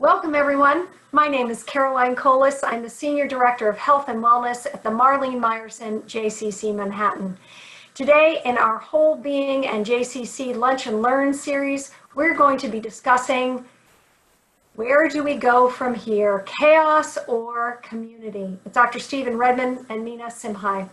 Welcome, everyone. My name is Caroline Colas. I'm the Senior Director of Health and Wellness at the Marlene Meyerson JCC Manhattan. Today, in our Whole Being and JCC Lunch and Learn series, we're going to be discussing where do we go from here, chaos or community? With Dr. Stephen Redmon and Mina Simhai.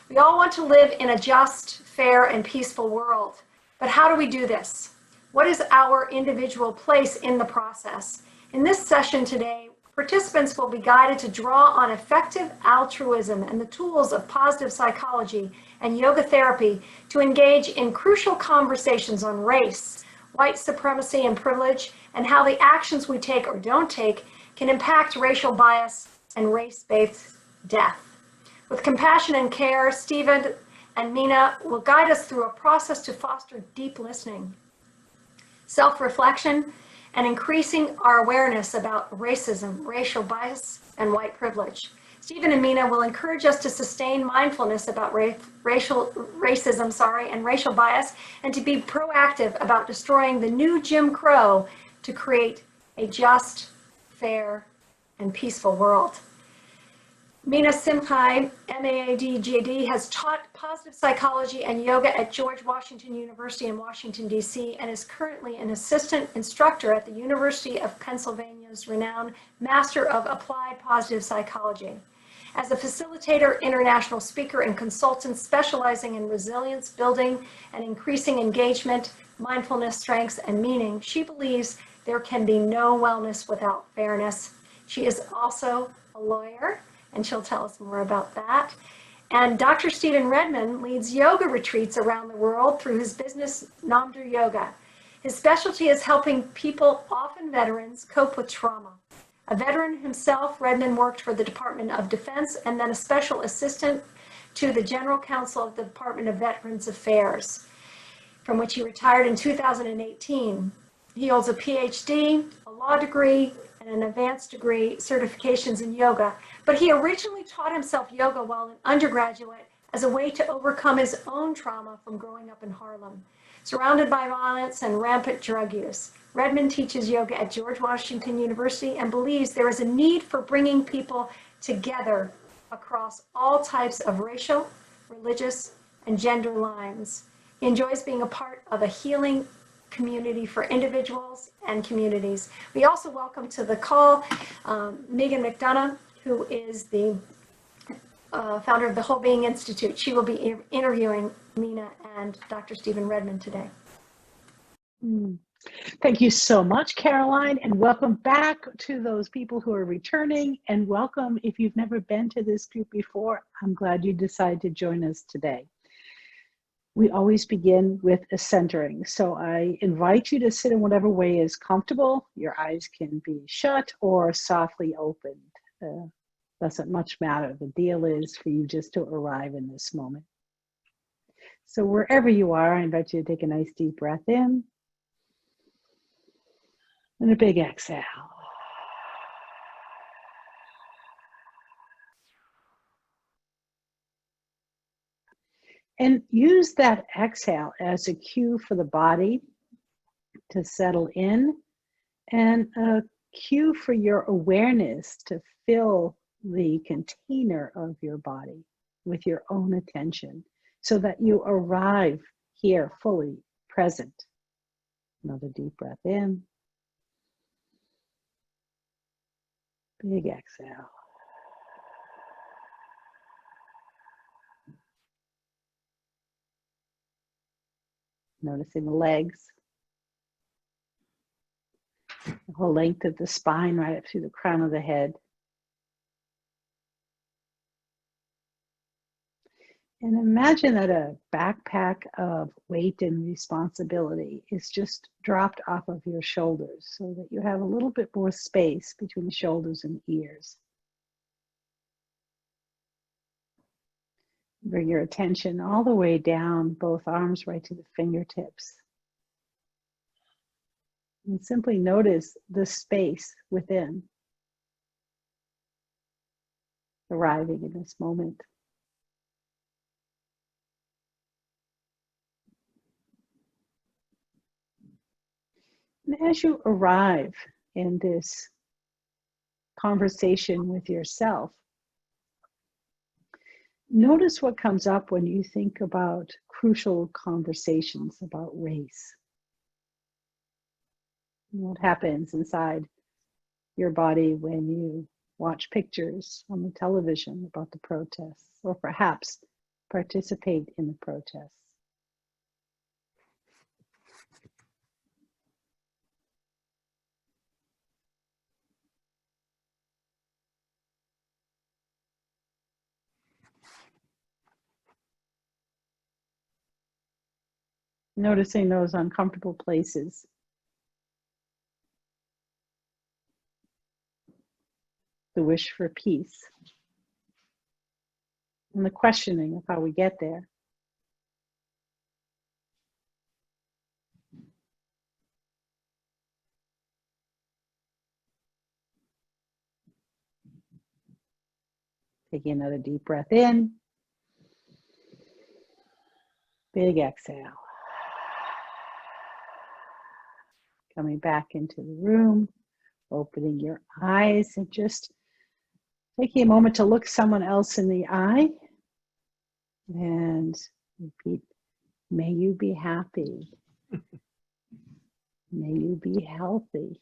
We all want to live in a just, fair, and peaceful world. But how do we do this? What is our individual place in the process? In this session today, participants will be guided to draw on effective altruism and the tools of positive psychology and yoga therapy to engage in crucial conversations on race, white supremacy and privilege, and how the actions we take or don't take can impact racial bias and race-based death. With compassion and care, Stephen and Mina will guide us through a process to foster deep listening, self-reflection, and increasing our awareness about racism, racial bias, and white privilege. Stephen and Mina will encourage us to sustain mindfulness about racism and racial bias, and to be proactive about destroying the new Jim Crow to create a just, fair, and peaceful world. Mina Simhai, MAD-JD, has taught positive psychology and yoga at George Washington University in Washington, D.C., and is currently an assistant instructor at the University of Pennsylvania's renowned Master of Applied Positive Psychology. As a facilitator, international speaker, and consultant specializing in resilience building and increasing engagement, mindfulness, strengths, and meaning, she believes there can be no wellness without fairness. She is also a lawyer, and she'll tell us more about that. And Dr. Stephen Redmon leads yoga retreats around the world through his business, Namdar Yoga. His specialty is helping people, often veterans, cope with trauma. A veteran himself, Redmon worked for the Department of Defense and then a special assistant to the General Counsel of the Department of Veterans Affairs, from which he retired in 2018. He holds a PhD, a law degree, and an advanced degree certifications in yoga, but he originally taught himself yoga while an undergraduate as a way to overcome his own trauma from growing up in Harlem. Surrounded by violence and rampant drug use, Redmon teaches yoga at George Washington University and believes there is a need for bringing people together across all types of racial, religious, and gender lines. He enjoys being a part of a healing community for individuals and communities. We also welcome to the call Megan McDonough, who is the founder of the Whole Being Institute. She will be interviewing Mina and Dr. Stephen Redmon today. Thank you so much, Caroline, and welcome back to those people who are returning, and welcome if you've never been to this group before. I'm glad you decided to join us today. We always begin with a centering. So I invite you to sit in whatever way is comfortable. Your eyes can be shut or softly opened. Doesn't much matter. The deal is for you just to arrive in this moment. So wherever you are, I invite you to take a nice deep breath in and a big exhale. And use that exhale as a cue for the body to settle in and a cue for your awareness to fill the container of your body with your own attention so that you arrive here fully present. Another deep breath in. Big exhale. Noticing the legs, the whole length of the spine right up through the crown of the head. And imagine that a backpack of weight and responsibility is just dropped off of your shoulders so that you have a little bit more space between the shoulders and ears. Bring your attention all the way down, both arms right to the fingertips. And simply notice the space within, arriving in this moment. And as you arrive in this conversation with yourself, notice what comes up when you think about crucial conversations about race. What happens inside your body when you watch pictures on the television about the protests, or perhaps participate in the protests? Noticing those uncomfortable places. The wish for peace. And the questioning of how we get there. Taking another deep breath in. Big exhale. Coming back into the room, opening your eyes and just taking a moment to look someone else in the eye and repeat, may you be happy. May you be healthy.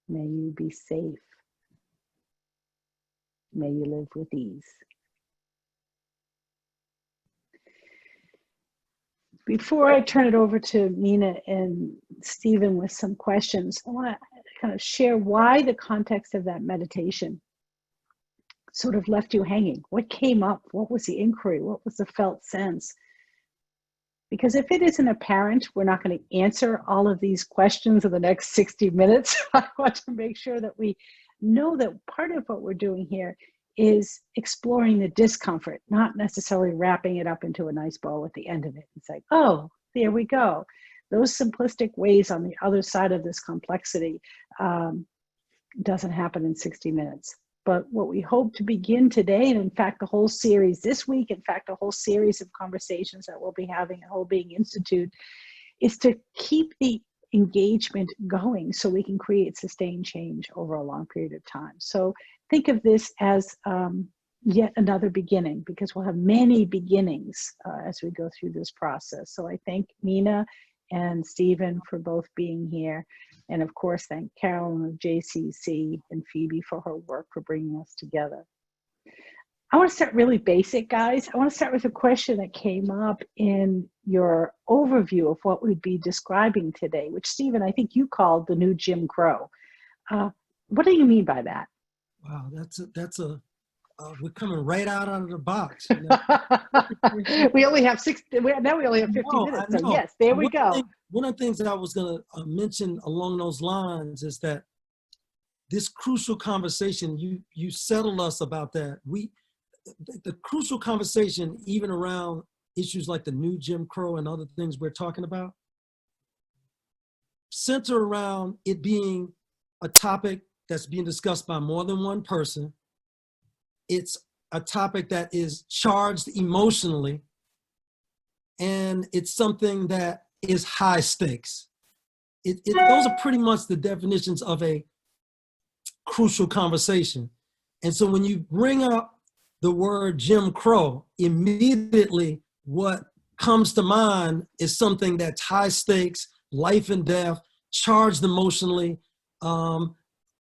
May you be safe. May you live with ease. Before I turn it over to Mina and Stephen with some questions, I want to kind of share why the context of that meditation sort of left you hanging. What came up? What was the inquiry? What was the felt sense? Because if it isn't apparent, we're not going to answer all of these questions in the next 60 minutes. I want to make sure that we know that part of what we're doing here is exploring the discomfort, not necessarily wrapping it up into a nice bow at the end of it and say, oh, there we go. Those simplistic ways on the other side of this complexity doesn't happen in 60 minutes. But what we hope to begin today, and in fact, the whole series this week, in fact, a whole series of conversations that we'll be having at Whole Being Institute, is to keep the engagement going so we can create sustained change over a long period of time. So think of this as yet another beginning, because we'll have many beginnings as we go through this process. So I thank Mina and Stephen for both being here. And of course, thank Carolyn of JCC and Phoebe for her work for bringing us together. I want to start really basic, guys. I want to start with a question that came up in your overview of what we'd be describing today, which, Stephen, I think you called the new Jim Crow. What do you mean by that? Wow, we're coming right out of the box. You know? We only have 50 minutes, so yes, there we go. One of the things that I was going to mention along those lines is that this crucial conversation, you settled us about that. The crucial conversation, even around issues like the new Jim Crow and other things we're talking about, center around it being a topic that's being discussed by more than one person. It's a topic that is charged emotionally, and it's something that is high stakes. Those are pretty much the definitions of a crucial conversation. And so when you bring up the word Jim Crow, immediately what comes to mind is something that's high stakes, life and death, charged emotionally.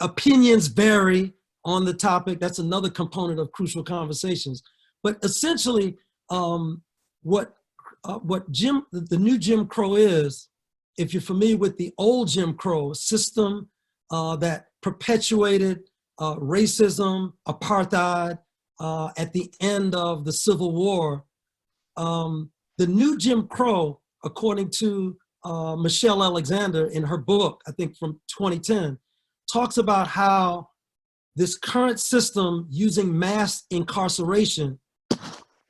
Opinions vary on the topic. That's another component of crucial conversations. But essentially, what the new Jim Crow is, if you're familiar with the old Jim Crow system that perpetuated racism, apartheid at the end of the Civil War, the new Jim Crow, according to Michelle Alexander in her book, I think from 2010, talks about how this current system using mass incarceration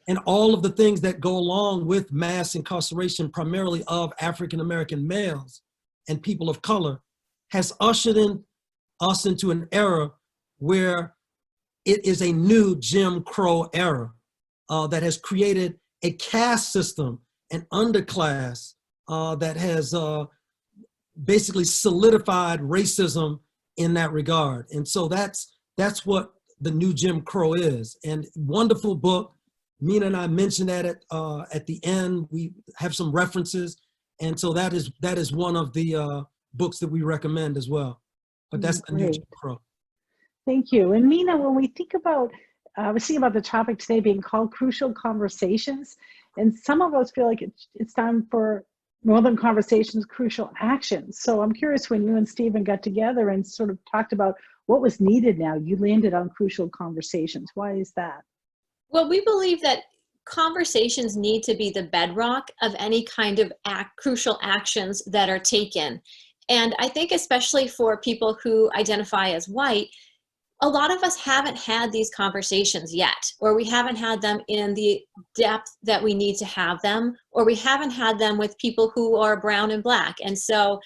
and all of the things that go along with mass incarceration, primarily of African-American males and people of color, has ushered in us into an era where it is a new Jim Crow era that has created a caste system, an underclass that has basically solidified racism in that regard. And so that's what the new Jim Crow is. And wonderful book. Mina and I mentioned at the end. We have some references. And so that is one of the books that we recommend as well. But that's the new Great. Jim Crow. Thank you. And Mina, when we think about, I was thinking about the topic today being called Crucial Conversations, and some of us feel like it's time for more than conversations, crucial actions. So I'm curious, when you and Stephen got together and sort of talked about what was needed now, you landed on crucial conversations. Why is that? Well, we believe that conversations need to be the bedrock of any kind of crucial actions that are taken. And I think especially for people who identify as white, a lot of us haven't had these conversations yet, or we haven't had them in the depth that we need to have them, or we haven't had them with people who are brown and black. And so,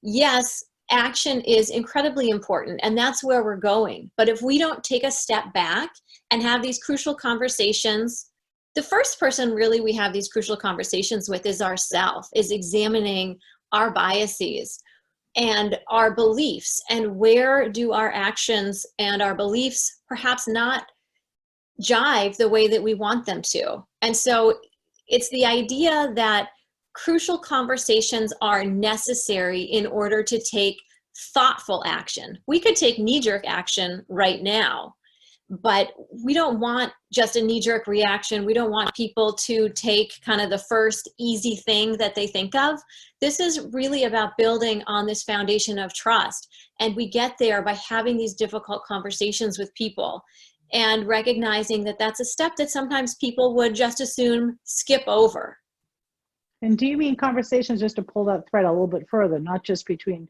yes, action is incredibly important, and that's where we're going. But if we don't take a step back and have these crucial conversations, the first person really we have these crucial conversations with is ourselves, is examining our biases and our beliefs, and where do our actions and our beliefs perhaps not jive the way that we want them to. And so it's the idea that crucial conversations are necessary in order to take thoughtful action. We could take knee-jerk action right now, but we don't want just a knee-jerk reaction. We don't want people to take kind of the first easy thing that they think of. This is really about building on this foundation of trust. And we get there by having these difficult conversations with people and recognizing that that's a step that sometimes people would just as soon skip over. And do you mean conversations, just to pull that thread a little bit further, not just between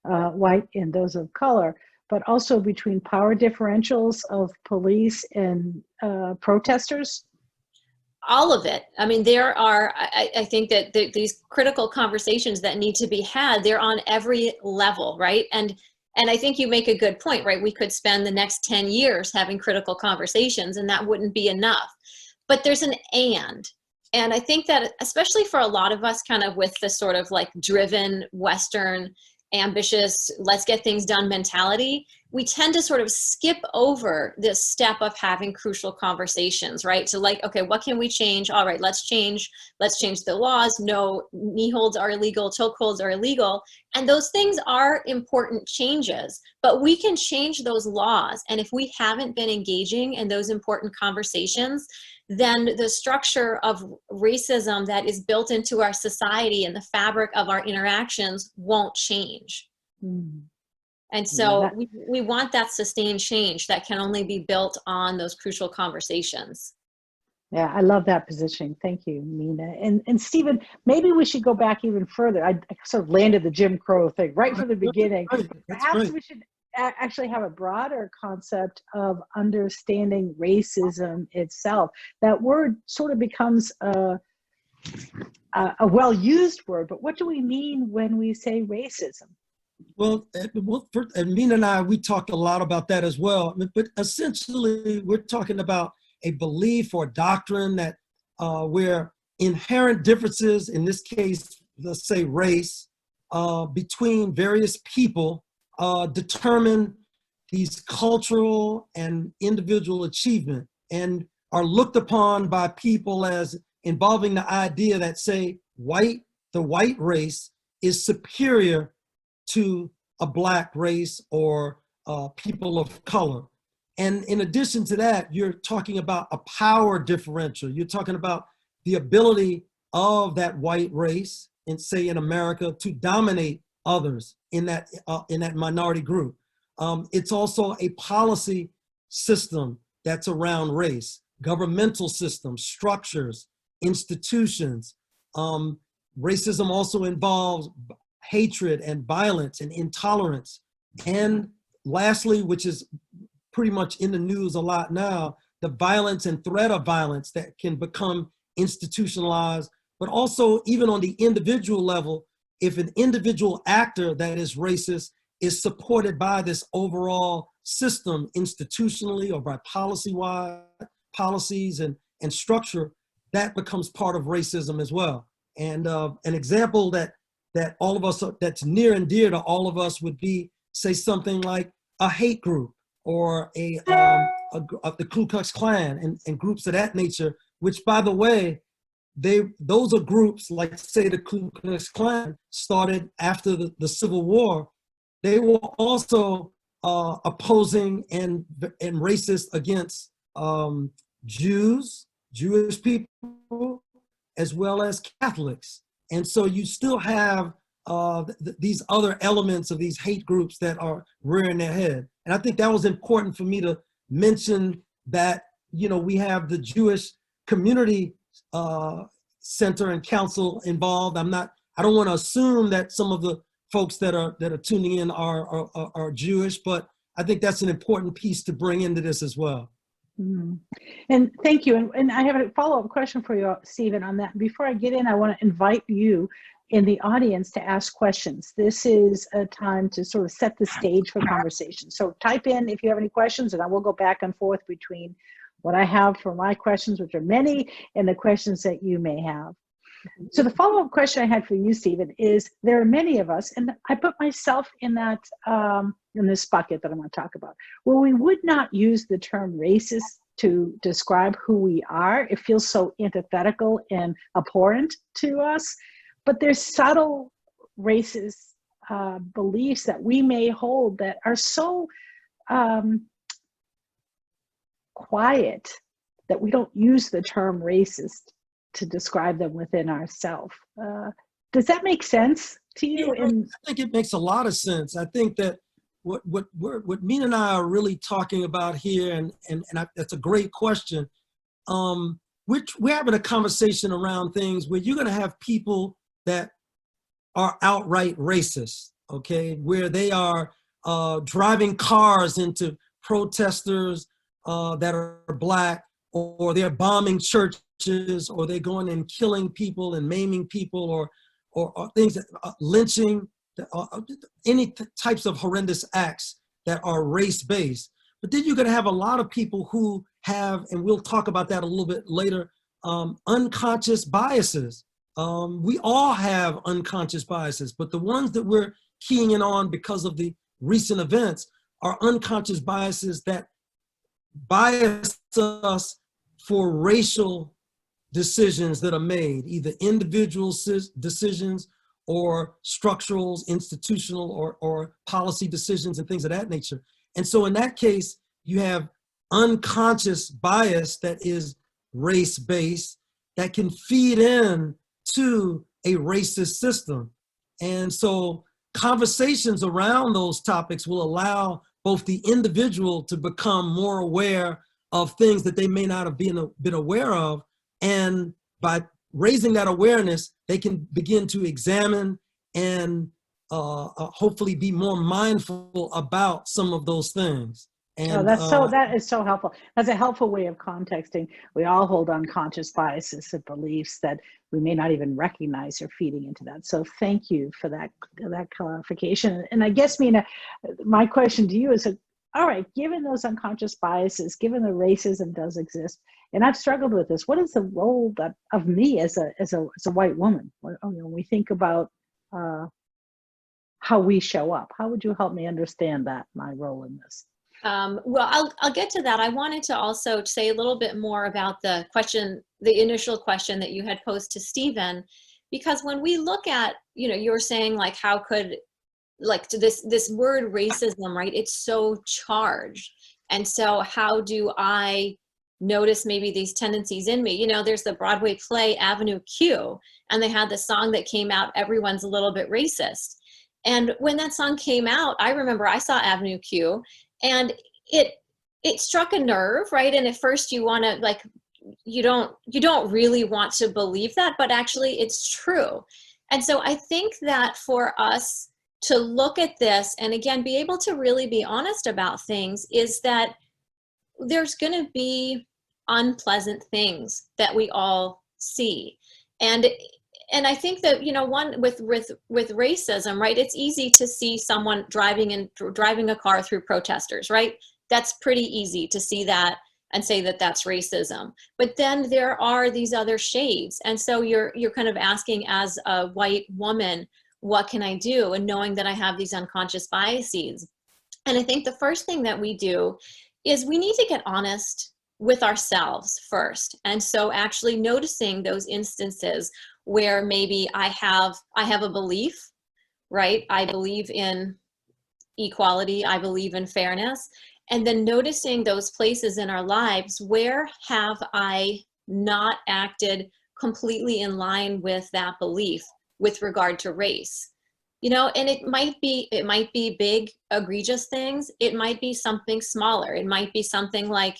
white and those of color, but also between power differentials of police and protesters? All of it. I mean, there are, I think that these critical conversations that need to be had, they're on every level, right? And I think you make a good point, right? We could spend the next 10 years having critical conversations and that wouldn't be enough. But there's an and. And I think that especially for a lot of us kind of with the sort of like driven Western, ambitious, let's get things done mentality, we tend to sort of skip over this step of having crucial conversations, right? So like, okay, what can we change? All right, let's change the laws. No, knee holds are illegal, choke holds are illegal. And those things are important changes, but we can change those laws. And if we haven't been engaging in those important conversations, then the structure of racism that is built into our society and the fabric of our interactions won't change. Mm. And so we want that sustained change that can only be built on those crucial conversations. Yeah, I love that positioning. Thank you, Mina. And Stephen, maybe we should go back even further. I sort of landed the Jim Crow thing right from the beginning. Perhaps we should actually have a broader concept of understanding racism itself. That word sort of becomes a well-used word, but what do we mean when we say racism? Well, and Mina and I, we talked a lot about that as well. But essentially, we're talking about a belief or doctrine that where inherent differences, in this case, let's say race, between various people determine these cultural and individual achievement and are looked upon by people as involving the idea that, say, the white race is superior to a black race or people of color. And in addition to that, you're talking about a power differential. You're talking about the ability of that white race, and say in America, to dominate others in that minority group. It's also a policy system that's around race, governmental systems, structures, institutions. Racism also involves hatred and violence and intolerance. And lastly, which is pretty much in the news a lot now, the violence and threat of violence that can become institutionalized, but also even on the individual level, if an individual actor that is racist is supported by this overall system institutionally or by policies and structure, that becomes part of racism as well. And an example that that all of us, that's near and dear to all of us would be, say, something like a hate group or the Ku Klux Klan and groups of that nature, which, by the way, those are groups like, say, the Ku Klux Klan started after the Civil War. They were also opposing and racist against Jews, Jewish people, as well as Catholics. And so you still have these other elements of these hate groups that are rearing their head. And I think that was important for me to mention that, you know, we have the Jewish Community Center and Council involved. I don't want to assume that some of the folks that are tuning in are Jewish, but I think that's an important piece to bring into this as well. Mm. And thank you. And I have a follow-up question for you, Stephen, on that. Before I get in, I want to invite you in the audience to ask questions. This is a time to sort of set the stage for conversation. So type in if you have any questions, and I will go back and forth between what I have for my questions, which are many, and the questions that you may have. So the follow-up question I had for you, Stephen, is there are many of us, and I put myself in that in this bucket that I'm going to talk about, where we would not use the term racist to describe who we are. It feels so antithetical and abhorrent to us, but there's subtle racist beliefs that we may hold that are so quiet that we don't use the term racist to describe them within ourselves. Does that make sense to you? Yeah, I think it makes a lot of sense. I think that what Mina and I are really talking about here, and that's a great question. We're having a conversation around things where you're going to have people that are outright racist, okay, where they are driving cars into protesters that are Black, or they're bombing churches, or they're going and killing people and maiming people, or things that lynching, any types of horrendous acts that are race-based. But then you're going to have a lot of people who have, and we'll talk about that a little bit later, unconscious biases. We all have unconscious biases, but the ones that we're keying in on because of the recent events are unconscious biases that bias us for racial decisions that are made, either individual decisions or structural, institutional, or policy decisions and things of that nature. And so in that case, you have unconscious bias that is race-based that can feed in to a racist system. And so conversations around those topics will allow both the individual to become more aware of things that they may not have been aware of. And by raising that awareness, they can begin to examine and hopefully be more mindful about some of those things. And that is so helpful. That's a helpful way of contexting. We all hold unconscious biases and beliefs that we may not even recognize are feeding into that. So thank you for that clarification. And I guess, Mina, my question to you is, all right, given those unconscious biases, given the racism does exist, and I've struggled with this, what is the role of me as a white woman? When we think about how we show up, how would you help me understand that, my role in this? Well, I'll get to that. I wanted to also say a little bit more about the question, the initial question that you had posed to Stephen, because when we look at, you were saying like, how could, like, this word racism, right? It's so charged. And so how do I notice maybe these tendencies in me? There's the Broadway play Avenue Q, and they had the song that came out, Everyone's a Little Bit Racist. And when that song came out, I remember I saw Avenue Q, and it struck a nerve, right? And at first you want to, like, you don't really want to believe that, but actually it's true. And so I think that for us to look at this and again be able to really be honest about things is that there's going to be unpleasant things that we all see. And I think that, one with racism, right? It's easy to see someone driving a car through protesters, right? That's pretty easy to see that and say that that's racism. But then there are these other shades. And so you're kind of asking, as a white woman, what can I do? And knowing that I have these unconscious biases. And I think the first thing that we do is we need to get honest with ourselves first. And so actually noticing those instances where maybe I have a belief, right? I believe in equality, I believe in fairness, and then noticing those places in our lives where have I not acted completely in line with that belief with regard to race. You know, and it might be big, egregious things. It might be something smaller. It might be something like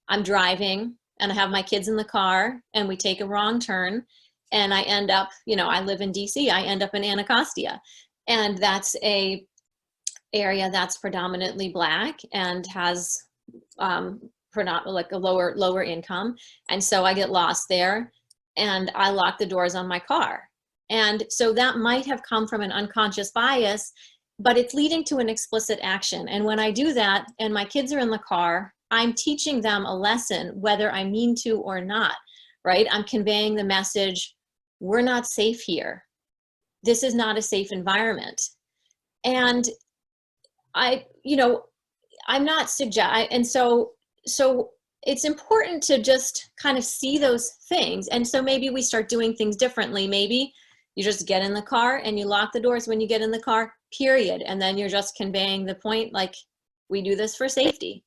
I'm driving and I have my kids in the car and we take a wrong turn and I end up, you know, I live in DC, I end up in Anacostia. And that's a area that's predominantly Black and has like a lower income. And so I get lost there and I lock the doors on my car. And so that might have come from an unconscious bias, but it's leading to an explicit action. And when I do that and my kids are in the car, I'm teaching them a lesson, whether I mean to or not, right? I'm conveying the message, we're not safe here. This is not a safe environment. And I'm not and so it's important to just kind of see those things. And so maybe we start doing things differently. Maybe you just get in the car and you lock the doors when you get in the car, period. And then you're just conveying the point, like, we do this for safety.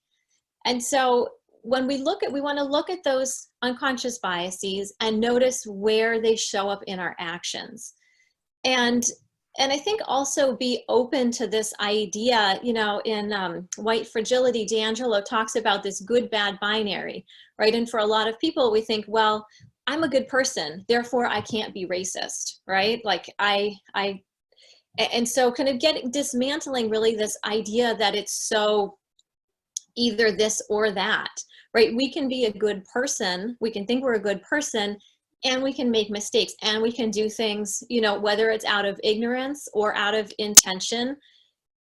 And so when we want to look at those unconscious biases and notice where they show up in our actions. And I think also be open to this idea, you know, in White Fragility, D'Angelo talks about this good-bad binary, right? And for a lot of people, we think, well, I'm a good person, therefore I can't be racist, right? Like and so kind of dismantling really this idea that it's so either this or that, right? We can be a good person, we can think we're a good person, and we can make mistakes and we can do things, you know, whether it's out of ignorance or out of intention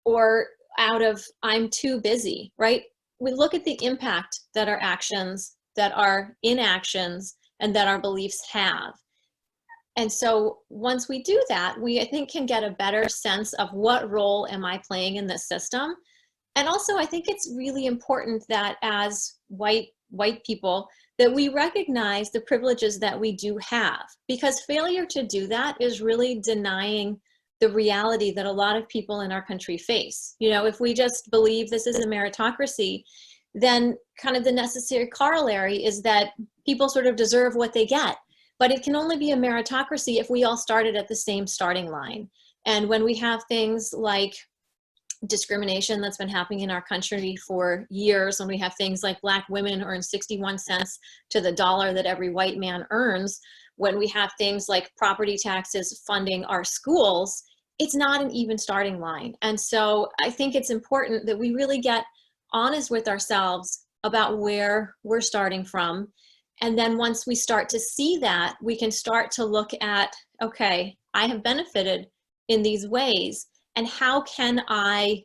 or out of I'm too busy, right? We look at the impact that our actions, that our inactions, and that our beliefs have. And so once we do that, we, I think, can get a better sense of what role am I playing in this system. And also, I think it's really important that as white people, that we recognize the privileges that we do have, because failure to do that is really denying the reality that a lot of people in our country face. You know, if we just believe this is a meritocracy, then kind of the necessary corollary is that people sort of deserve what they get. But it can only be a meritocracy if we all started at the same starting line. And when we have things like discrimination that's been happening in our country for years, when we have things like Black women earn 61 cents to the dollar that every white man earns, when we have things like property taxes funding our schools, it's not an even starting line. And so I think it's important that we really get honest with ourselves about where we're starting from. And then once we start to see that, we can start to look at, okay, I have benefited in these ways, and how can I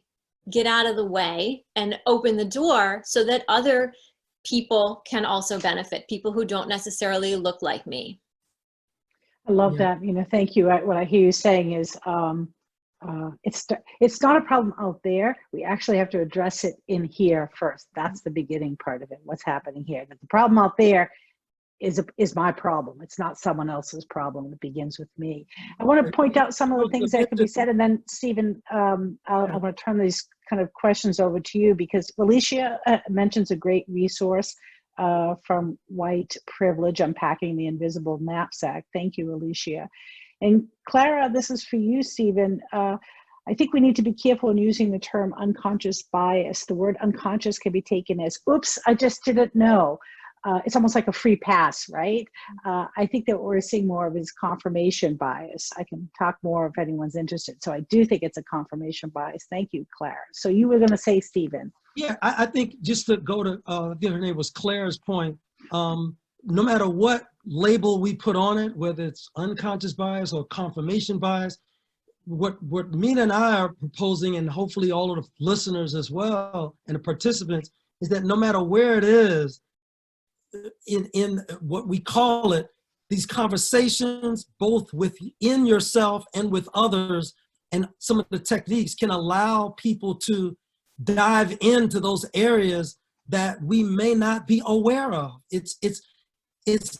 get out of the way and open the door so that other people can also benefit, people who don't necessarily look like me. I love that. You know, thank you. What I hear you saying is it's not a problem out there. We actually have to address it in here first. That's the beginning part of it, what's happening here. But the problem out there is my problem. It's not someone else's problem. It begins with me. I want to point out some of the things that can be said, and then Stephen, I want to turn these kind of questions over to you, because Alicia mentions a great resource from White Privilege, Unpacking the Invisible Knapsack. Thank you, Alicia. And Clara, this is for you, Stephen. I think we need to be careful in using the term unconscious bias. The word unconscious can be taken as, oops, I just didn't know. It's almost like a free pass, right? I think that what we're seeing more of is confirmation bias. I can talk more if anyone's interested. So I do think it's a confirmation bias. Thank you, Claire. So you were going to say, Stephen. Yeah, I think just to go to, her name was Claire's point, no matter what label we put on it, whether it's unconscious bias or confirmation bias, what Mina and I are proposing, and hopefully all of the listeners as well, and the participants, is that no matter where it is, in what we call it, these conversations, both within yourself and with others, and some of the techniques can allow people to dive into those areas that we may not be aware of. It's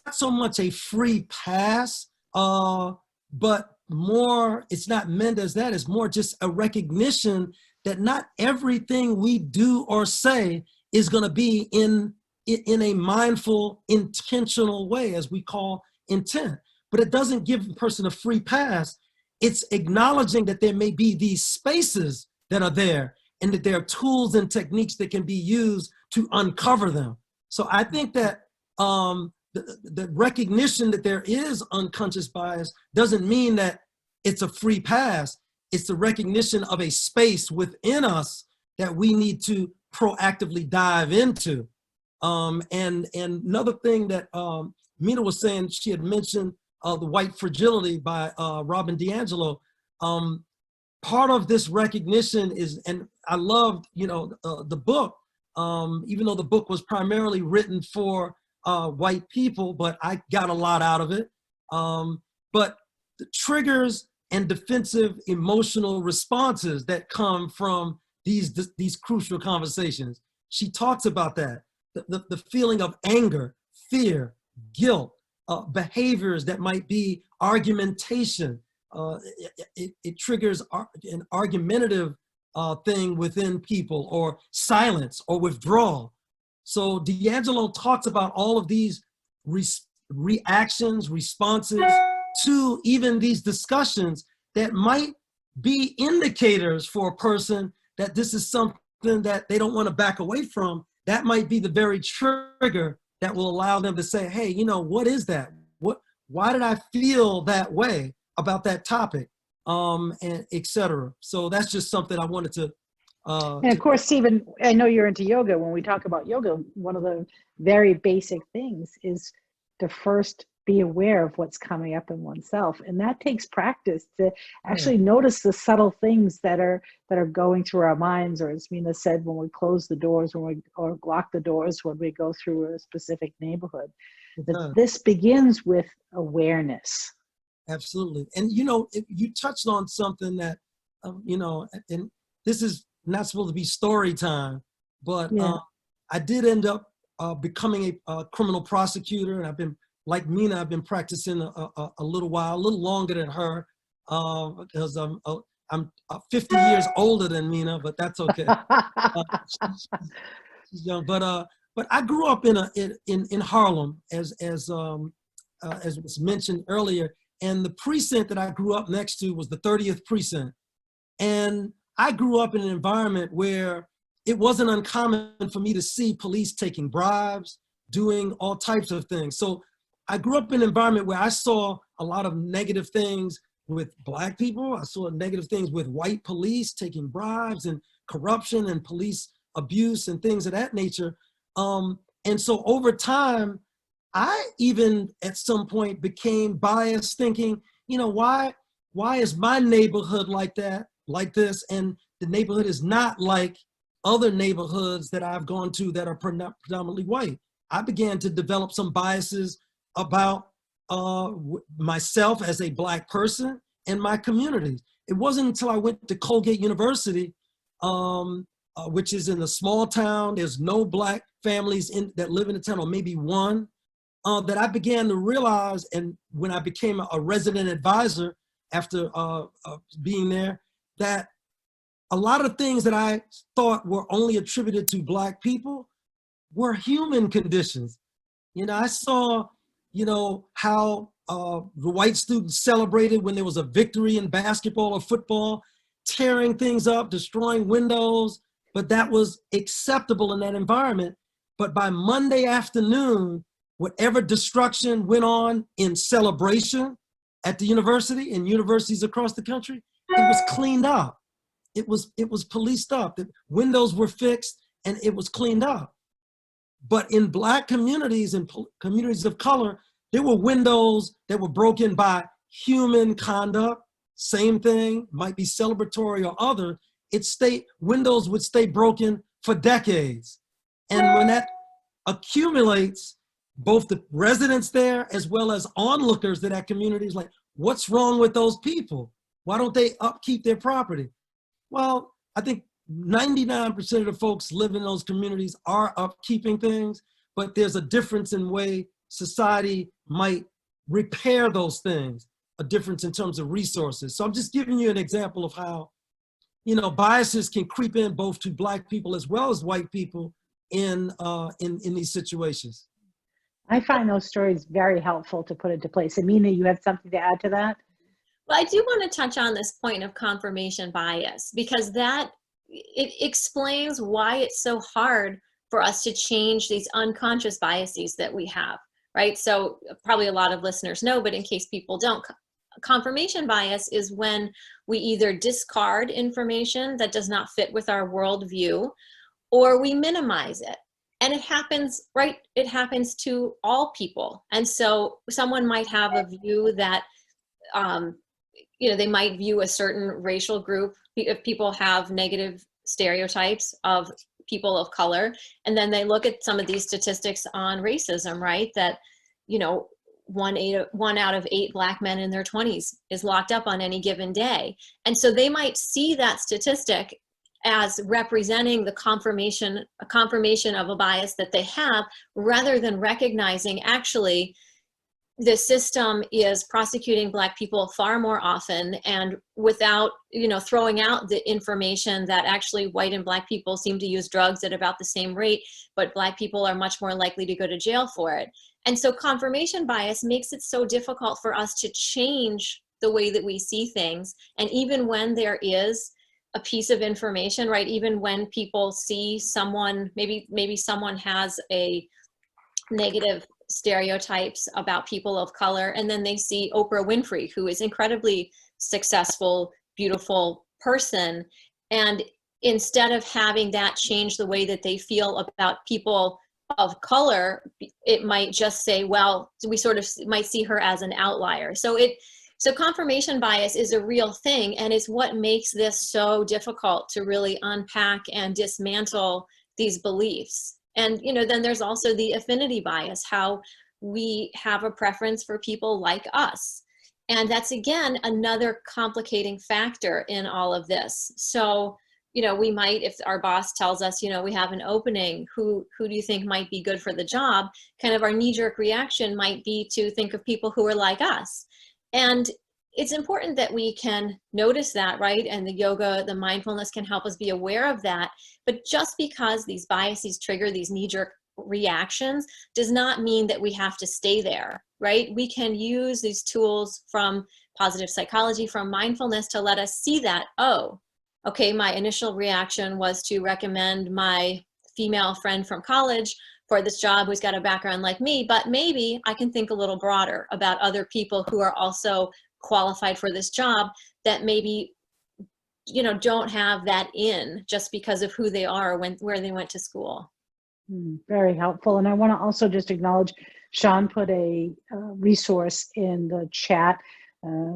not so much a free pass, but more, it's not meant as that, it's more just a recognition that not everything we do or say is gonna be in a mindful, intentional way, as we call intent. But it doesn't give the person a free pass. It's acknowledging that there may be these spaces that are there and that there are tools and techniques that can be used to uncover them. So I think that the recognition that there is unconscious bias doesn't mean that it's a free pass. It's the recognition of a space within us that we need to proactively dive into. And another thing that Mina was saying, she had mentioned The White Fragility by Robin DiAngelo. Part of this recognition is, and I loved, the book, even though the book was primarily written for white people, but I got a lot out of it. But the triggers and defensive emotional responses that come from these crucial conversations. She talks about that, the feeling of anger, fear, guilt, behaviors that might be argumentation. It triggers an argumentative thing within people, or silence or withdrawal. So DiAngelo talks about all of these reactions, responses to even these discussions that might be indicators for a person that this is something that they don't want to back away from. That might be the very trigger that will allow them to say, hey, what is that? Why did I feel that way about that topic? And et cetera. So that's just something I wanted to. And of course, Stephen, I know you're into yoga. When we talk about yoga, one of the very basic things is to first be aware of what's coming up in oneself. And that takes practice to actually notice the subtle things that are going through our minds, or as Mina said, when we close the doors, or lock the doors when we go through a specific neighborhood. This begins with awareness. Absolutely. And you touched on something that, and this is not supposed to be story time, but I did end up becoming a criminal prosecutor, and I've been, like Mina, I've been practicing a little while, a little longer than her, because I'm 50 years older than Mina, but that's okay. She's young, but I grew up in Harlem, as was mentioned earlier, and the precinct that I grew up next to was the 30th precinct, and I grew up in an environment where it wasn't uncommon for me to see police taking bribes, doing all types of things. So I grew up in an environment where I saw a lot of negative things with Black people. I saw negative things with white police taking bribes, and corruption and police abuse and things of that nature. And so over time, I even at some point became biased, thinking, why is my neighborhood like this, and the neighborhood is not like other neighborhoods that I've gone to that are predominantly white. I began to develop some biases about myself as a Black person and my communities. It wasn't until I went to Colgate University, which is in a small town, there's no Black families that live in the town, or maybe one, that I began to realize, and when I became a resident advisor after being there, that a lot of things that I thought were only attributed to Black people were human conditions. I saw, how the white students celebrated when there was a victory in basketball or football, tearing things up, destroying windows, but that was acceptable in that environment. But by Monday afternoon, whatever destruction went on in celebration at the university and universities across the country, it was cleaned up. It was policed up. The windows were fixed and it was cleaned up. But in Black communities and communities of color, there were windows that were broken by human conduct. Same thing, might be celebratory or other. Windows would stay broken for decades. And when that accumulates, both the residents there as well as onlookers to that community is like, what's wrong with those people? Why don't they upkeep their property? Well, I think 99% of the folks living in those communities are upkeeping things, but there's a difference in way society might repair those things, a difference in terms of resources. So I'm just giving you an example of how, you know, biases can creep in both to Black people as well as white people in these situations. I find those stories very helpful to put into place. Amina, you have something to add to that? Well, I do want to touch on this point of confirmation bias, because it explains why it's so hard for us to change these unconscious biases that we have, right? So probably a lot of listeners know, but in case people don't, confirmation bias is when we either discard information that does not fit with our worldview, or we minimize it. And it happens, right? It happens to all people. And so someone might have a view that, you know, they might view a certain racial group, if people have negative stereotypes of people of color, and then they look at some of these statistics on racism, right? That, you know, 1 out of 8 Black men in their 20s is locked up on any given day. And so they might see that statistic as representing a confirmation of a bias that they have, rather than recognizing actually the system is prosecuting Black people far more often, and without, you know, throwing out the information that actually white and Black people seem to use drugs at about the same rate, but Black people are much more likely to go to jail for it. And so confirmation bias makes it so difficult for us to change the way that we see things. And even when there is a piece of information, right, even when people see someone, maybe someone has a negative stereotypes about people of color, and then they see Oprah Winfrey, who is incredibly successful, beautiful person, and instead of having that change the way that they feel about people of color, it might just say, well, we sort of might see her as an outlier. So confirmation bias is a real thing, and it's what makes this so difficult to really unpack and dismantle these beliefs. And, you know, then there's also the affinity bias, how we have a preference for people like us. And that's, again, another complicating factor in all of this. So, you know, we might, if our boss tells us, you know, we have an opening, who do you think might be good for the job? Kind of our knee-jerk reaction might be to think of people who are like us. And it's important that we can notice that, right? And the yoga, the mindfulness can help us be aware of that. But just because these biases trigger these knee-jerk reactions does not mean that we have to stay there, right? We can use these tools from positive psychology, from mindfulness, to let us see that, oh, okay, my initial reaction was to recommend my female friend from college for this job who's got a background like me, but maybe I can think a little broader about other people who are also qualified for this job, that maybe, you know, don't have that in just because of who they are, where they went to school. Very helpful. And I want to also just acknowledge Sean put a resource in the chat.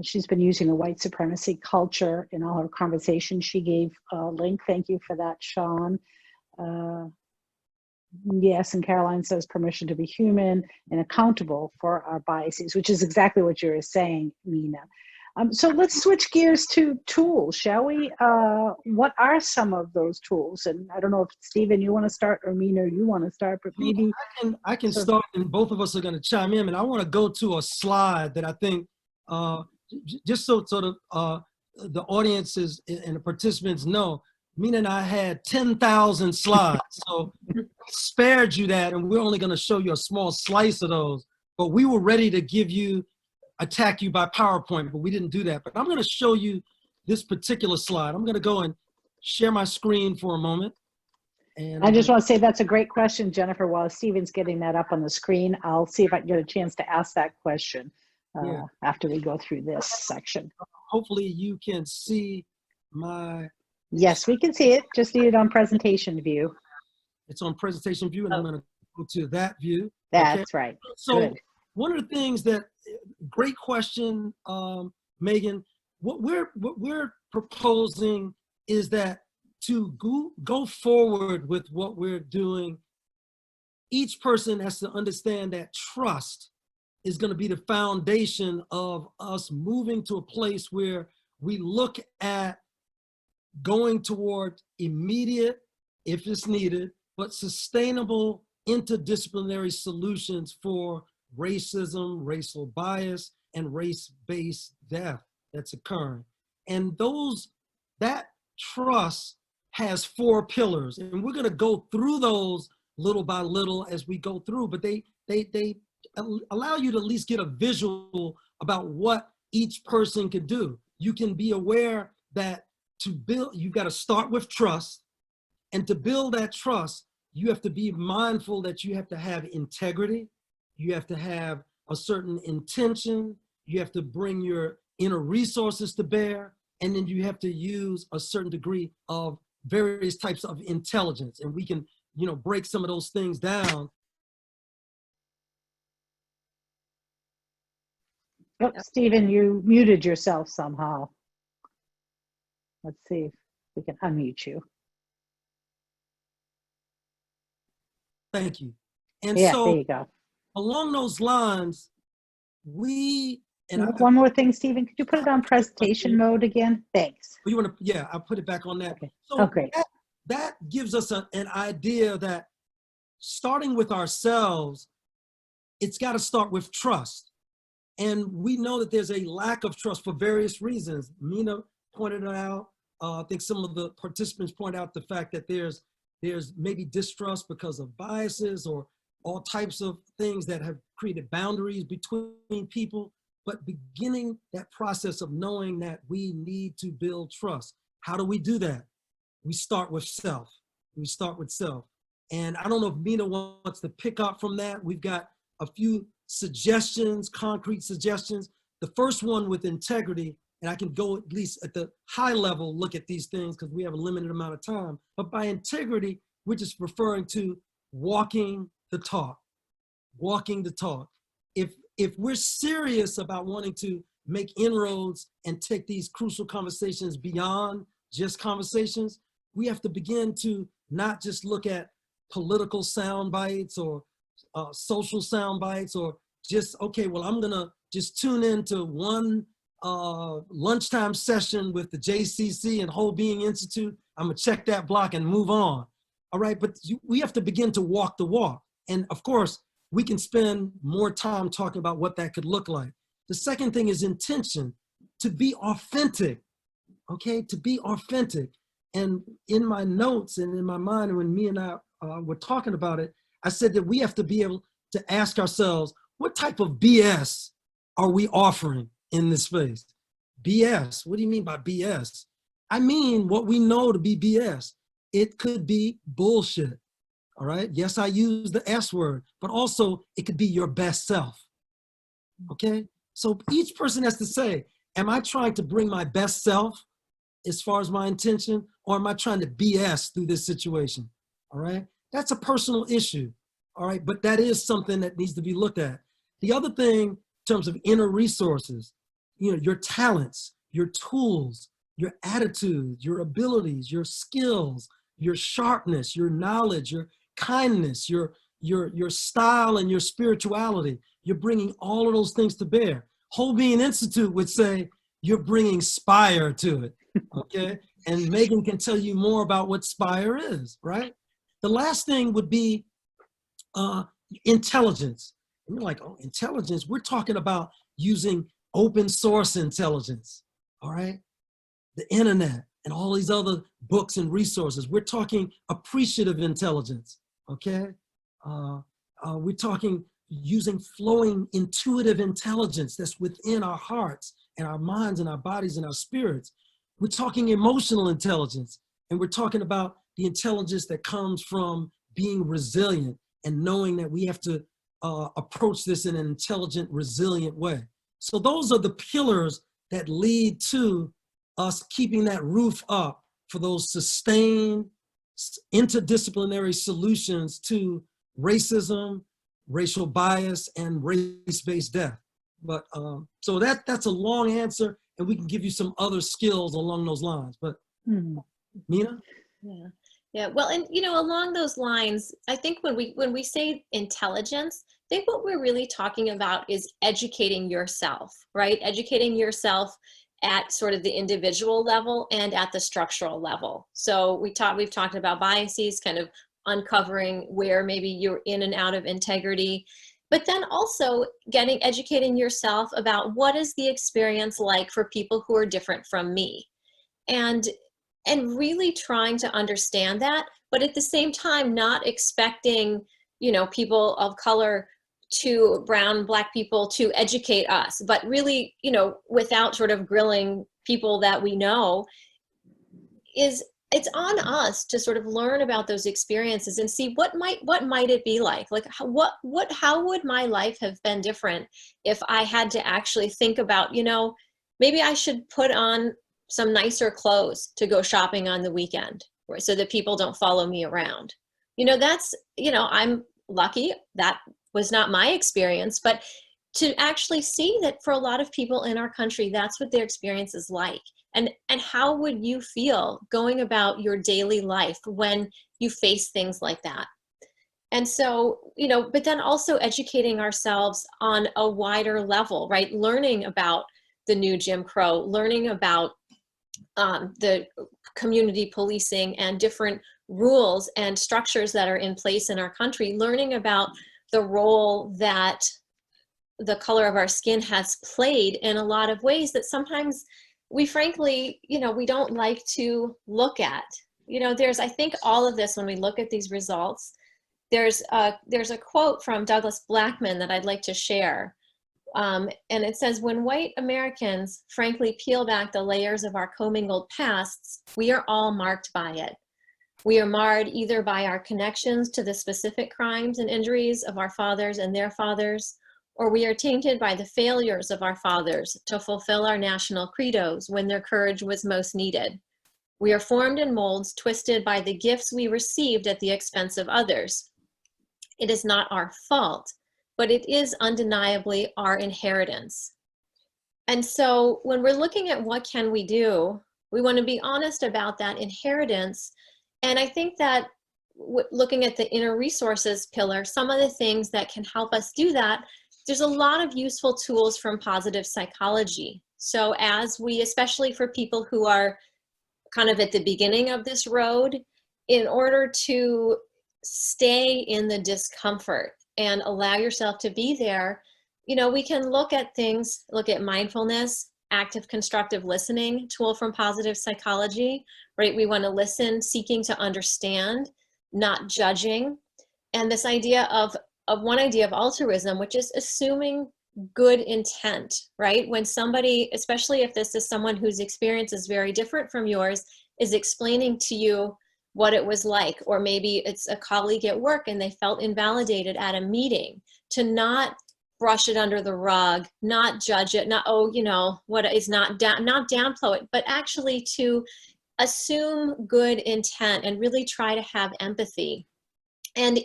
She's been using the white supremacy culture in all her conversations. She gave a link. Thank you for that, Sean. Yes, and Caroline says permission to be human and accountable for our biases, which is exactly what you were saying, Mina. So let's switch gears to tools, shall we? What are some of those tools? And I don't know if Stephen, you want to start, or Mina, you want to start, but maybe I can start, and both of us are going to chime in. And I want to go to a slide that I think, just so sort of the audiences and the participants know, Mina and I had 10,000 slides, so spared you that, and we're only going to show you a small slice of those. But we were ready to attack you by PowerPoint, but we didn't do that. But I'm going to show you this particular slide. I'm going to go and share my screen for a moment. And I just want to say that's a great question, Jennifer. While Stephen's getting that up on the screen, I'll see if I can get a chance to ask that question after we go through this section. Hopefully you can see my... Yes, we can see it. Just need it on presentation view. It's on presentation view, and I'm going to go to that view. That's right. So good. One of the things that, great question, Megan, what we're proposing is that to go forward with what we're doing each person has to understand that trust is going to be the foundation of us moving to a place where we look at going toward immediate, if it's needed, but sustainable interdisciplinary solutions for racism, racial bias, and race-based death that's occurring. And that trust has 4 pillars, and we're going to go through those little by little as we go through, but they allow you to at least get a visual about what each person can do. You can be aware that to build, you got to start with trust, and to build that trust, you have to be mindful that you have to have integrity, you have to have a certain intention, you have to bring your inner resources to bear, and then you have to use a certain degree of various types of intelligence. And we can, break some of those things down. Oh, Stephen, you muted yourself somehow. Let's see if we can unmute you. Thank you. And Yeah, so there you go. along those lines, One more thing, Stephen, could you put it on presentation mode again? Thanks. You want to, yeah, I'll put it back on that. Okay. So Oh, great. that gives us an idea that starting with ourselves, it's got to start with trust. And we know that there's a lack of trust for various reasons. Mina pointed it out. I think some of the participants point out the fact that there's maybe distrust because of biases or all types of things that have created boundaries between people. But beginning that process of knowing that we need to build trust. How do we do that? We start with self. We start with self. And I don't know if Mina wants to pick up from that. We've got a few suggestions, concrete suggestions. The first one with integrity, and I can go at least at the high level, look at these things because we have a limited amount of time. But by integrity, we're just referring to walking the talk, walking the talk. If we're serious about wanting to make inroads and take these crucial conversations beyond just conversations, we have to begin to not just look at political sound bites or social sound bites or just, okay, well, I'm gonna just tune into one lunchtime session with the JCC and Whole Being Institute. I'm gonna check that block and move on. All right, but we have to begin to walk the walk. And of course, we can spend more time talking about what that could look like. The second thing is intention, to be authentic, okay? To be authentic. And in my notes and in my mind, when me and I were talking about it, I said that we have to be able to ask ourselves, what type of BS are we offering in this space? BS, what do you mean by BS? I mean what we know to be BS. It could be bullshit. All right. Yes, I use the S word, but also it could be your best self. Okay. So each person has to say, am I trying to bring my best self as far as my intention, or am I trying to BS through this situation? All right. That's a personal issue. All right. But that is something that needs to be looked at. The other thing in terms of inner resources, your talents, your tools, your attitude, your abilities, your skills, your sharpness, your knowledge, your kindness, your style and your spirituality. You're bringing all of those things to bear. Whole Being Institute would say you're bringing spire to it, okay? And Megan can tell you more about what spire is, right? The last thing would be intelligence. And you're like, oh, intelligence? We're talking about using open source intelligence, all right? The internet and all these other books and resources. We're talking appreciative intelligence, okay? We're talking using flowing intuitive intelligence that's within our hearts and our minds and our bodies and our spirits. We're talking emotional intelligence, and we're talking about the intelligence that comes from being resilient and knowing that we have to approach this in an intelligent, resilient way. So those are the pillars that lead to us keeping that roof up for those sustained interdisciplinary solutions to racism, racial bias, and race-based death. But so that's a long answer, and we can give you some other skills along those lines. But Mina? Yeah. Yeah, well, and along those lines, I think when we say intelligence, I think what we're really talking about is educating yourself, right? Educating yourself at sort of the individual level and at the structural level. So we've talked about biases, kind of uncovering where maybe you're in and out of integrity, but then also educating yourself about what is the experience like for people who are different from me. And really trying to understand that, but at the same time not expecting people of color, to brown, black people, to educate us, but really without sort of grilling people that we know, it's on us to sort of learn about those experiences and see what might it be like how would my life have been different if I had to actually think about maybe I should put on some nicer clothes to go shopping on the weekend, right, so that people don't follow me around. I'm lucky that was not my experience, but to actually see that for a lot of people in our country, that's what their experience is like. And how would you feel going about your daily life when you face things like that? And so, but then also educating ourselves on a wider level, right? Learning about the new Jim Crow, learning about the community policing and different rules and structures that are in place in our country, learning about the role that the color of our skin has played in a lot of ways that sometimes we frankly, we don't like to look at. I think all of this, when we look at these results, there's a quote from Douglas Blackman that I'd like to share. And it says, when white Americans frankly peel back the layers of our commingled pasts, we are all marked by it. We are marred either by our connections to the specific crimes and injuries of our fathers and their fathers, or we are tainted by the failures of our fathers to fulfill our national credos when their courage was most needed. We are formed in molds twisted by the gifts we received at the expense of others. It is not our fault, but it is undeniably our inheritance. And so when we're looking at what can we do, we want to be honest about that inheritance. And I think that looking at the inner resources pillar, some of the things that can help us do that, there's a lot of useful tools from positive psychology. So as we, especially for people who are kind of at the beginning of this road, in order to stay in the discomfort and allow yourself to be there, we can look at mindfulness, active constructive listening, tool from positive psychology, right? We want to listen, seeking to understand, not judging. And this idea of one idea of altruism, which is assuming good intent, right? When somebody, especially if this is someone whose experience is very different from yours, is explaining to you what it was like, or maybe it's a colleague at work and they felt invalidated at a meeting, to not brush it under the rug, not judge it, not downplay it, but actually to assume good intent and really try to have empathy, and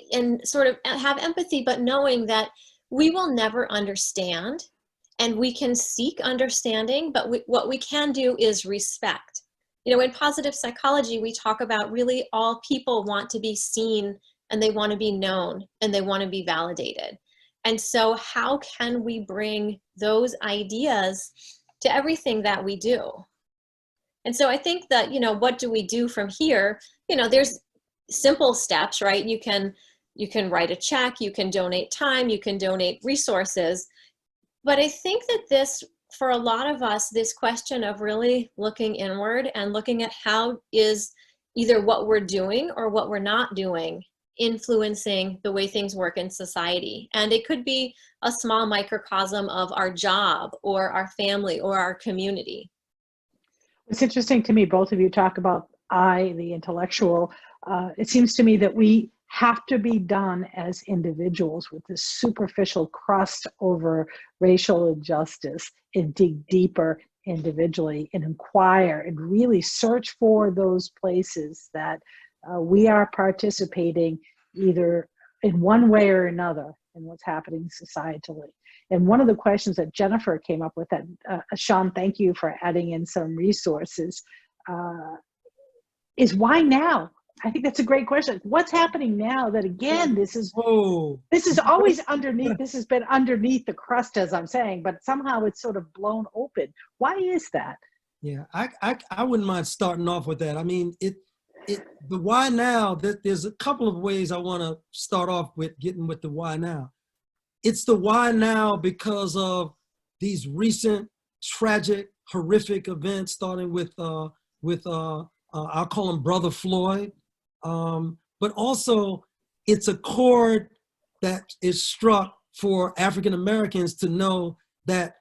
sort of have empathy, but knowing that we will never understand, and we can seek understanding, but what we can do is respect. In positive psychology, we talk about really all people want to be seen, and they want to be known, and they want to be validated. And so how can we bring those ideas to everything that we do? And so I think that, what do we do from here? There's simple steps, right? You can write a check, you can donate time, you can donate resources. But I think that this, for a lot of us, this question of really looking inward and looking at how is either what we're doing or what we're not doing influencing the way things work in society. And it could be a small microcosm of our job or our family or our community. It's interesting to me, both of you talk about the intellectual. It seems to me that we have to be done as individuals with this superficial crust over racial injustice and dig deeper individually and inquire and really search for those places that we are participating either in one way or another in what's happening societally. And one of the questions that Jennifer came up with, that Sean, thank you for adding in some resources, is why now? I think that's a great question. What's happening now that, again, this is Oh, always underneath, this has been underneath the crust, as I'm saying, but somehow it's sort of blown open. Why is that? yeah, I wouldn't mind starting off with that. I mean, the why now, there's a couple of ways I want to start off with getting with the why now. It's the why now because of these recent tragic, horrific events, starting with I'll call him Brother Floyd, but also it's a chord that is struck for African Americans to know that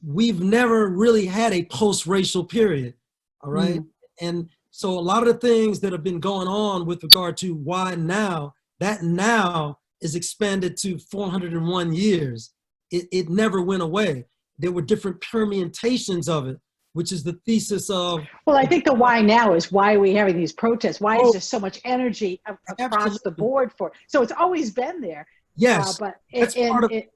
we've never really had a post-racial period, all right? And so a lot of the things that have been going on with regard to why now, that now is expanded to 401 years. It never went away. There were different permutations of it, which is the thesis of— Well, I think the why now is why are we having these protests? Why is there so much energy across Absolutely. the board for it? So it's always been there. Yes, But that's part of— it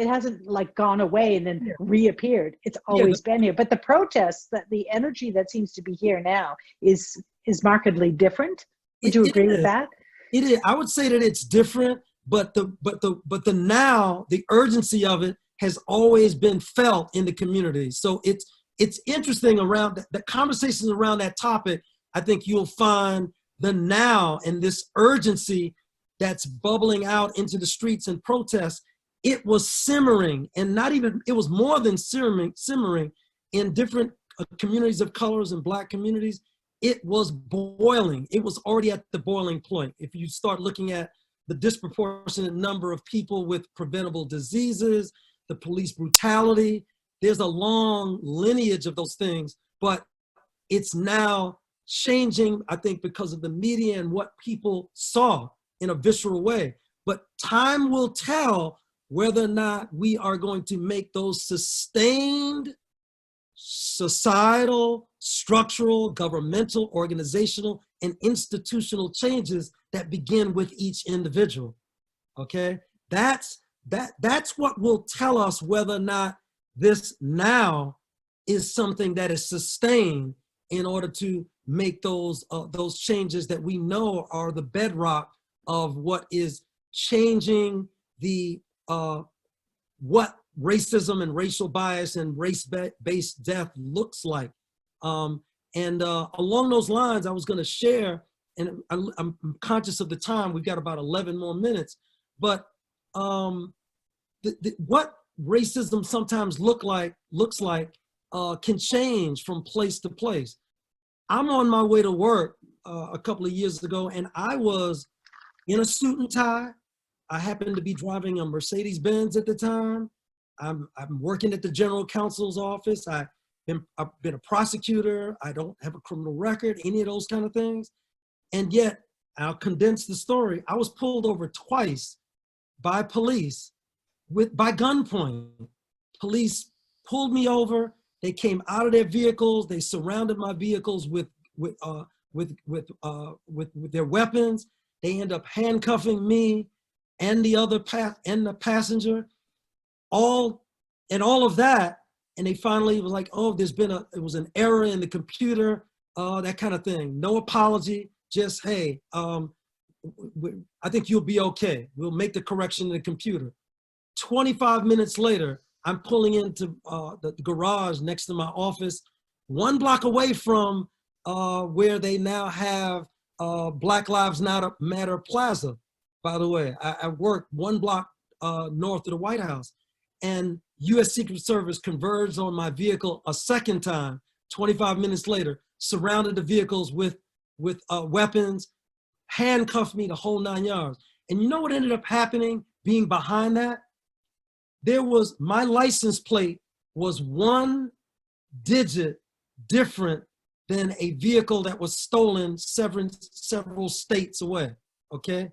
hasn't like gone away and then reappeared. It's always been here. But the protests, that the energy that seems to be here now is markedly different. Would you agree with that? It is. I would say that it's different, but the now, the urgency of it has always been felt in the community. So it's interesting around the conversations around that topic. I think you'll find the now and this urgency that's bubbling out into the streets and protests. It was simmering, and not even, it was more than simmering in different communities of colors and Black communities. It was boiling. It was already at the boiling point. If you start looking at the disproportionate number of people with preventable diseases, the police brutality, there's a long lineage of those things, but it's now changing, I think, because of the media and what people saw in a visceral way. But time will tell whether or not we are going to make those sustained societal, structural, governmental, organizational, and institutional changes that begin with each individual. Okay, that's what will tell us whether or not this now is something that is sustained in order to make those changes that we know are the bedrock of what is changing the what racism and racial bias and race-based death looks like. Along those lines, I was going to share, and I'm conscious of the time. We've got about 11 more minutes, but what racism sometimes looks like can change from place to place. I'm on my way to work a couple of years ago, and I was in a suit and tie. I happened to be driving a Mercedes-Benz at the time. I'm working at the general counsel's office. I've been a prosecutor. I don't have a criminal record, any of those kind of things. And yet, I'll condense the story. I was pulled over twice by police by gunpoint. Police pulled me over. They came out of their vehicles. They surrounded my vehicles with their weapons. They end up handcuffing me and the passenger, all of that. And they finally was like, oh, it was an error in the computer, that kind of thing. No apology, just, hey, I think you'll be okay. We'll make the correction in the computer. 25 minutes later, I'm pulling into the garage next to my office, 1 block away from where they now have Black Lives Matter Plaza. By the way, I work 1 block north of the White House, and U.S. Secret Service converged on my vehicle a second time, 25 minutes later, surrounded the vehicles with weapons, handcuffed me the whole 9 yards. And you know what ended up happening being behind that? My license plate was 1 digit different than a vehicle that was stolen several states away, okay?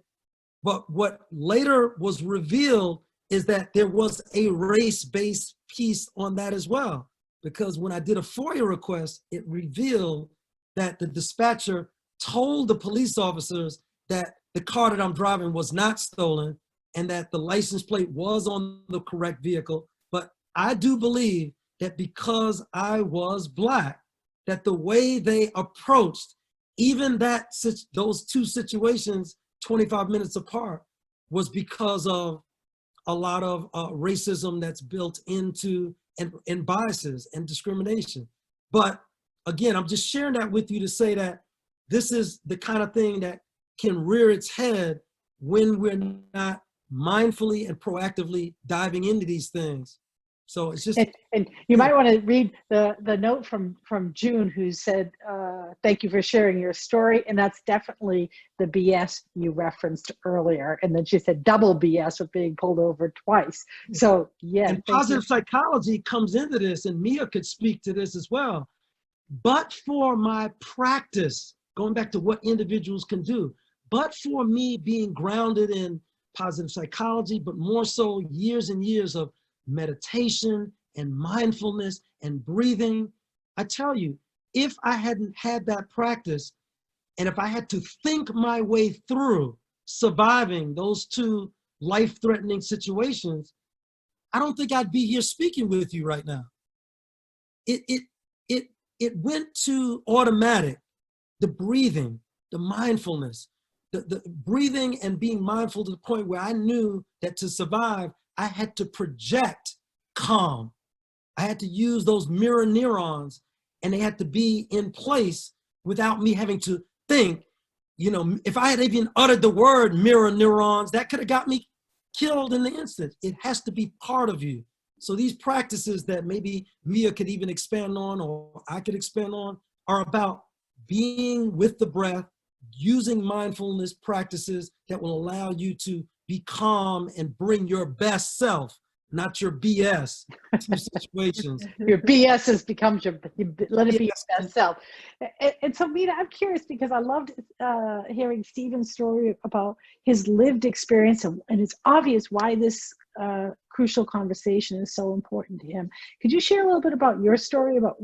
But what later was revealed is that there was a race-based piece on that as well. Because when I did a FOIA request, it revealed that the dispatcher told the police officers that the car that I'm driving was not stolen and that the license plate was on the correct vehicle. But I do believe that because I was Black, that the way they approached even those two situations, 25 minutes apart, was because of a lot of racism that's built into and biases and discrimination. But again, I'm just sharing that with you to say that this is the kind of thing that can rear its head when we're not mindfully and proactively diving into these things. So it's just, and you might want to read the note from June, who said, thank you for sharing your story. And that's definitely the BS you referenced earlier. And then she said double BS with being pulled over twice. So yeah. And positive psychology comes into this, and Mia could speak to this as well. But for my practice, going back to what individuals can do, but for me being grounded in positive psychology, but more so years and years of meditation and mindfulness and breathing, I tell you, if I hadn't had that practice, and if I had to think my way through surviving those two life-threatening situations, I don't think I'd be here speaking with you right now. It went to automatic, the breathing, the mindfulness, the breathing and being mindful to the point where I knew that to survive, I had to project calm. I had to use those mirror neurons, and they had to be in place without me having to think. You know, if I had even uttered the word mirror neurons, that could have got me killed in the instant. It has to be part of you. So these practices that maybe Mia could even expand on, or I could expand on, are about being with the breath, using mindfulness practices that will allow you to be calm and bring your best self, not your BS to situations. Your BS has becomes let it be your best self. And so, Mina, I'm curious because I loved hearing Stephen's story about his lived experience, and it's obvious why this crucial conversation is so important to him. Could you share a little bit about your story, about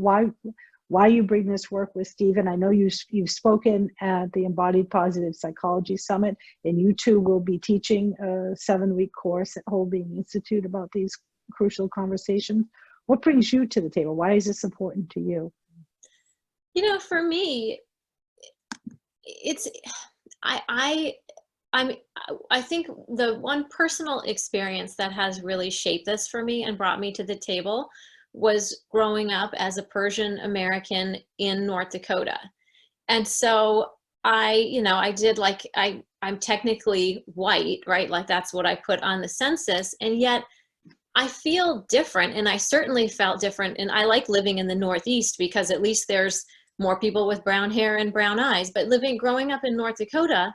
why you bring this work with Stephen? I know you've spoken at the Embodied Positive Psychology Summit, and you too will be teaching a 7-week course at Whole Being Institute about these crucial conversations. What brings you to the table? Why is this important to you? You know, for me, I think the one personal experience that has really shaped this for me and brought me to the table was growing up as a Persian American in North Dakota. And so I'm technically white, right? Like that's what I put on the census. And yet I feel different, and I certainly felt different. And I like living in the Northeast because at least there's more people with brown hair and brown eyes. But growing up in North Dakota,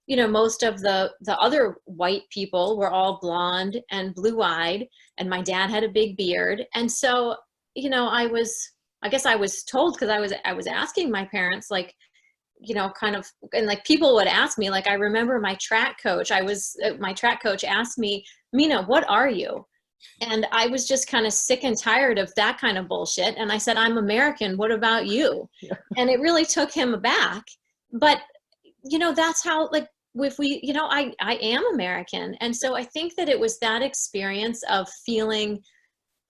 you know, most of the other white people were all blonde and blue-eyed, and my dad had a big beard. And so, you know, I guess I was told, because I was asking my parents, like, you know, kind of, and like people would ask me, like, I remember my track coach asked me, Mina, what are you? And I was just kind of sick and tired of that kind of bullshit. And I said, I'm American. What about you? Yeah. And it really took him aback. But, you know, that's how, like, if we, you know, I am American. And so I think that it was that experience of feeling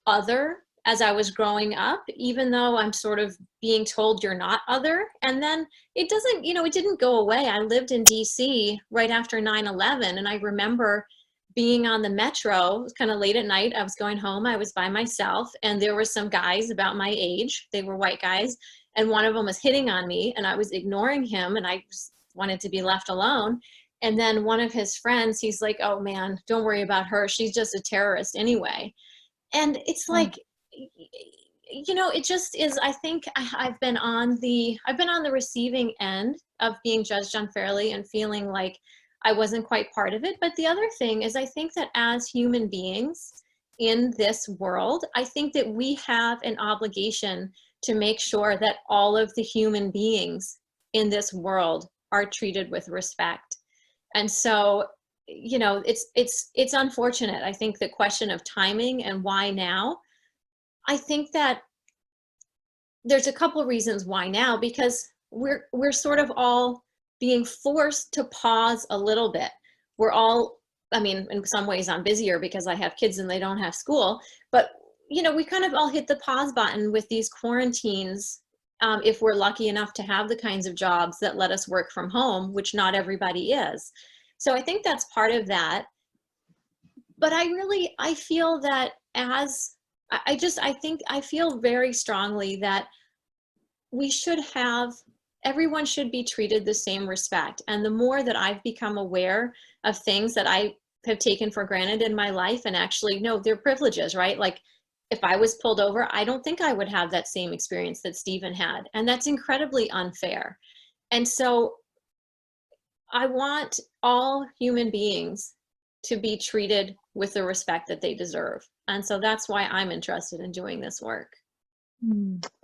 other as I was growing up, even though I'm sort of being told you're not other. And then it doesn't, you know, it didn't go away. I lived in DC right after 9/11. And I remember being on the metro. It was kind of late at night. I was going home. I was by myself, and there were some guys about my age. They were white guys. And one of them was hitting on me, and I was ignoring him, and I just wanted to be left alone. And then one of his friends, he's like, oh man, don't worry about her. She's just a terrorist anyway. And it's like, you know, it just is, I think I've been on the receiving end of being judged unfairly and feeling like I wasn't quite part of it. But the other thing is, I think that as human beings in this world, I think that we have an obligation to make sure that all of the human beings in this world are treated with respect. And so, you know, it's unfortunate. I think the question of timing and why now, I think that there's a couple reasons why now, because we're sort of all being forced to pause a little bit. We're all, I mean, in some ways I'm busier because I have kids and they don't have school, but you know, we kind of all hit the pause button with these quarantines if we're lucky enough to have the kinds of jobs that let us work from home, which not everybody is. So I think that's part of that. But I feel that I feel very strongly that everyone should be treated the same respect. And the more that I've become aware of things that I have taken for granted in my life, and actually, no, they're privileges, right? Like if I was pulled over, I don't think I would have that same experience that Stephen had. And that's incredibly unfair. And so I want all human beings to be treated with the respect that they deserve. And so that's why I'm interested in doing this work.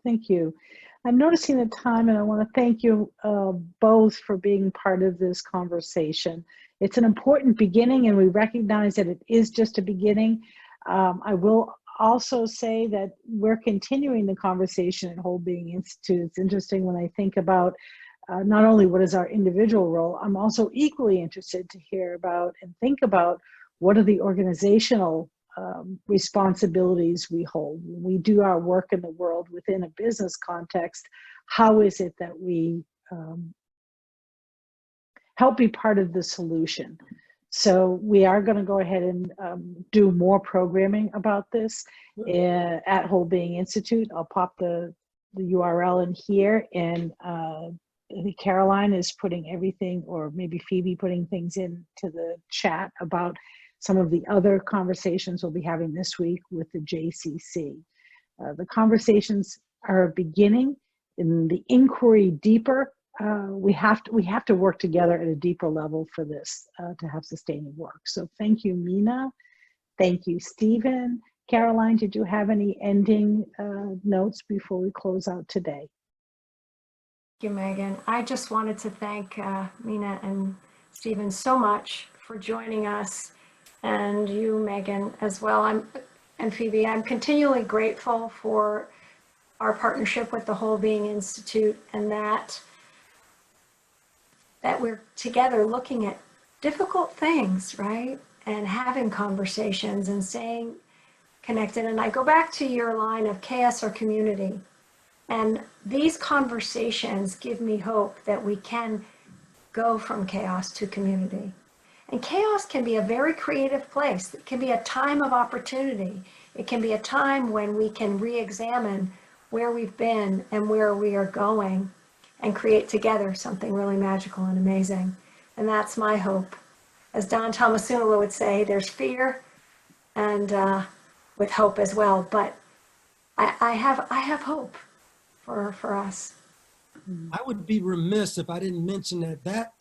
Thank you. I'm noticing the time, and I want to thank you both for being part of this conversation. It's an important beginning, and we recognize that it is just a beginning. I will also say that we're continuing the conversation at Whole Being Institute. It's interesting when I think about not only what is our individual role, I'm also equally interested to hear about and think about what are the organizational responsibilities we hold. When we do our work in the world within a business context, how is it that we help be part of the solution? So we are going to go ahead and do more programming about this at Whole Being Institute. I'll pop the URL in here, and Caroline is putting everything, or maybe Phoebe putting things into the chat about some of the other conversations we'll be having this week with the JCC. The conversations are beginning. In the inquiry deeper, we have to work together at a deeper level for this to have sustaining work. So thank you, Mina. Thank you, Stephen. Caroline, did you have any ending notes before we close out today? Thank you, Megan. I just wanted to thank Mina and Stephen so much for joining us, and you, Megan, as well. And Phoebe, I'm continually grateful for our partnership with the Whole Being Institute, and that we're together looking at difficult things, right? And having conversations and staying connected. And I go back to your line of chaos or community. And these conversations give me hope that we can go from chaos to community. And chaos can be a very creative place. It can be a time of opportunity. It can be a time when we can re-examine where we've been and where we are going and create together something really magical and amazing. And that's my hope. As Don Tomasula would say, there's fear and with hope as well. But I have hope for us. I would be remiss if I didn't mention that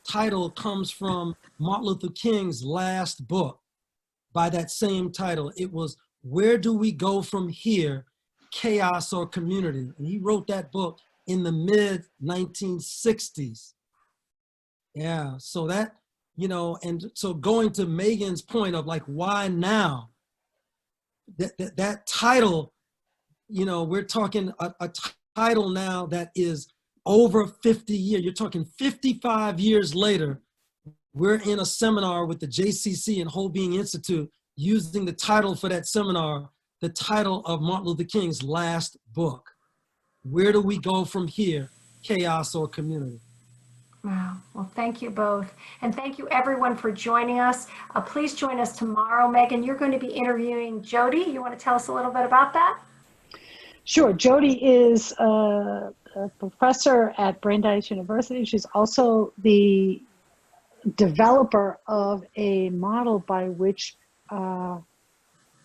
title comes from Martin Luther King's last book by that same title. It was Where Do We Go From Here, Chaos or Community? And he wrote that book in the mid 1960s. Yeah, so that, and so going to Megan's point of like, why now? That title, we're talking a title now that is over 50 years. You're talking 55 years later. We're in a seminar with the JCC and Whole Being Institute using the title for that seminar, the title of Martin Luther King's last book. Where do we go from here, chaos or community? Wow. Well, thank you both. And thank you everyone for joining us. Please join us tomorrow. Megan, you're going to be interviewing Jody. You want to tell us a little bit about that? Sure. Jody is a professor at Brandeis University. She's also the developer of a model by which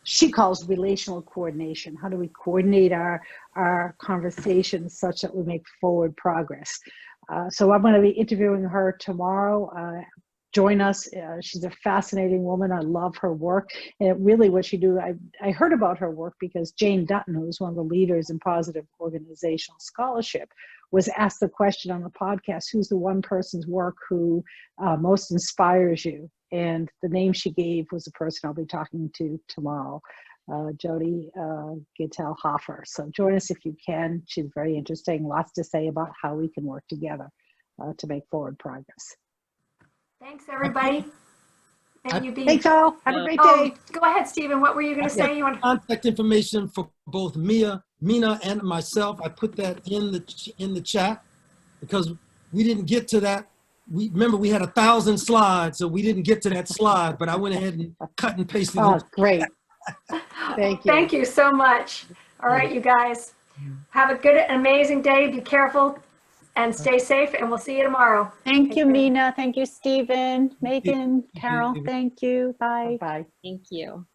she calls relational coordination. How do we coordinate our conversations such that we make forward progress? So I'm going to be interviewing her tomorrow. Join us. She's a fascinating woman. I love her work. And really what she do, I heard about her work because Jane Dutton, who is one of the leaders in positive organizational scholarship, was asked the question on the podcast, who's the one person's work who most inspires you? And the name she gave was the person I'll be talking to tomorrow, Jody Gittel-Hoffer. So join us if you can. She's very interesting, lots to say about how we can work together to make forward progress. Thanks, everybody. And you be. Thanks all. Have a great day. Go ahead, Stephen. What were you going to say? You want contact information for both Mia Mina and myself, I put that in the chat because we didn't get to that. Remember we had 1,000 slides, so we didn't get to that slide, but I went ahead and cut and pasted Oh, it. great. Thank you. Thank you so much. All right, you guys. Have a good, amazing day. Be careful and stay safe, and we'll see you tomorrow. Thank Take you, care. Mina. Thank you, Stephen, Thank you. Megan, Thank you. Carol. Thank you. Bye. Bye. Thank you.